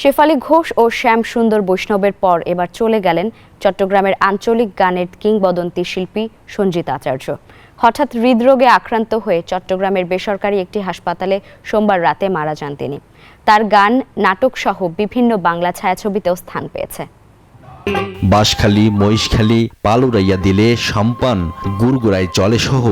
শেফালী ঘোষ ও শ্যাম সুন্দর বৈষ্ণবের পর এবার চলে গেলেন চট্টগ্রামের আঞ্চলিক গানের কিংবদন্তি শিল্পী সঞ্জিত আচার্য। হঠাৎ হৃদরোগে আক্রান্ত হয়ে চট্টগ্রামের বেসরকারি একটি হাসপাতালে সোমবার রাতে মারা যান তিনি। তার গান, নাটক সহ বিভিন্ন বাংলা ছায়াছবিতেও স্থান পেয়েছে। বাঁশখালী, মহিষখালী, পালুরাইয়া দিলে, সাম্পান, গুড়গুড়ায় চলে সহ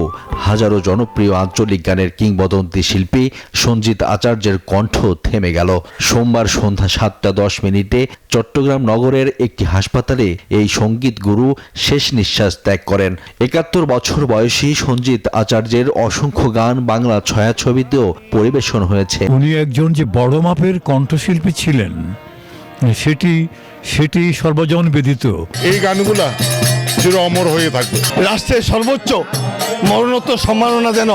হাজারো জনপ্রিয় আঞ্চলিক গানের কিংবদন্তি শিল্পী সঞ্জিত আচার্যের কণ্ঠ থেমে গেল। সোমবার সন্ধ্যা 7:10 চট্টগ্রাম নগরের একটি হাসপাতালে এই সঙ্গীত গুরু শেষ নিঃশ্বাস ত্যাগ করেন। ৭১ বছর বয়সী সঞ্জিত আচার্যের অসংখ্য গান বাংলা ছায়াছবিতেও পরিবেশন হয়েছে। উনি একজন যে বড় মাপের কণ্ঠশিল্পী ছিলেন সেটি সর্বজন বিদিত। এই গানগুলা চির অমর হয়ে থাকবে। রাষ্ট্রের সর্বোচ্চ মরণোত্তর সম্মাননা যেন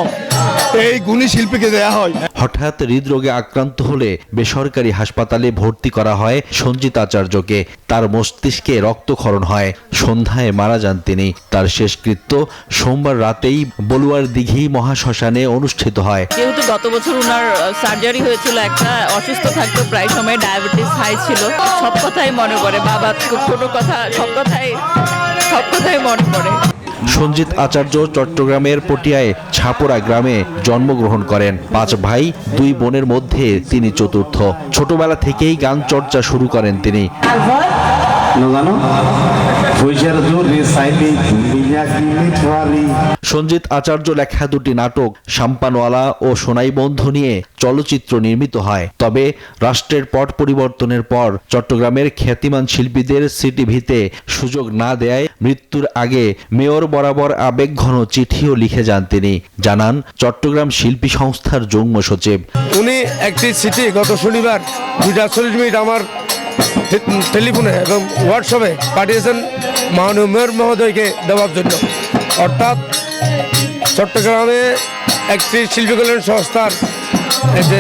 এই গুণী শিল্পীকে দেয়া হয়। হঠাৎ হৃদরোগে আক্রান্ত হলে বেসরকারি হাসপাতালে ভর্তি করা হয় সঞ্জিত আচার্যকে। তার মস্তিষ্কে রক্তক্ষরণ হয়। সন্ধ্যায় মারা যান তিনি। তার শেষকৃত্য সোমবার রাতেই বলুয়ার দিঘি মহাশ্মশানে অনুষ্ঠিত হয়। যেহেতু গত বছর উনার সার্জারি হয়েছিল, একটা অসুস্থ থাকতো, প্রায় সময় ডায়াবেটিস হাই ছিল, সব কথাই মনে পড়ে, বাবা ছোট কথা, সব কথাই মনে পড়ে। সঞ্জিত আচার্য চট্টগ্রামের পটিয়ায় ছাপড়া গ্রামে জন্মগ্রহণ করেন। 5 ভাই 2 বোনের মধ্যে তিনি চতুর্থ। ছোটবেলা থেকেই গান চর্চা শুরু করেন তিনি। সঞ্জিত আচার্য লেখা 2টি নাটক সাম্পানওয়ালা ও সোনাই বন্ধু নিয়ে চলচ্চিত্র নির্মিত হয়। তবে রাষ্ট্রের পট পরিবর্তনের পর চট্টগ্রামের খ্যাতিমান শিল্পীদের সিটিভিতে সুযোগ না দেয়ায় মৃত্যুর আগে মেয়র বরাবর আবেগঘন চিঠিও লিখে যান তিনি, জানান চট্টগ্রাম শিল্পী সংস্থার যুগ্ম সচিব। উনি একটি চিঠি গত শনিবার 2:40 মিনিট আমার টেলিফোনে এবং হোয়াটসঅ্যাপে পাঠিয়েছেন মাননীয় মেয়র মহোদয়কে দেওয়ার জন্য। অর্থাৎ চট্টগ্রামে একটি শিল্পী কল্যাণ সংস্থার যে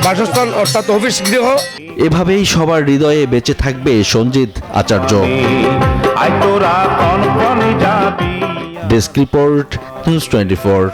বাসস্থান অর্থাৎ অফিস গৃহ, এভাবেই সবার হৃদয়ে বেঁচে থাকবে Sanjit Acharya. Desk report, news 24।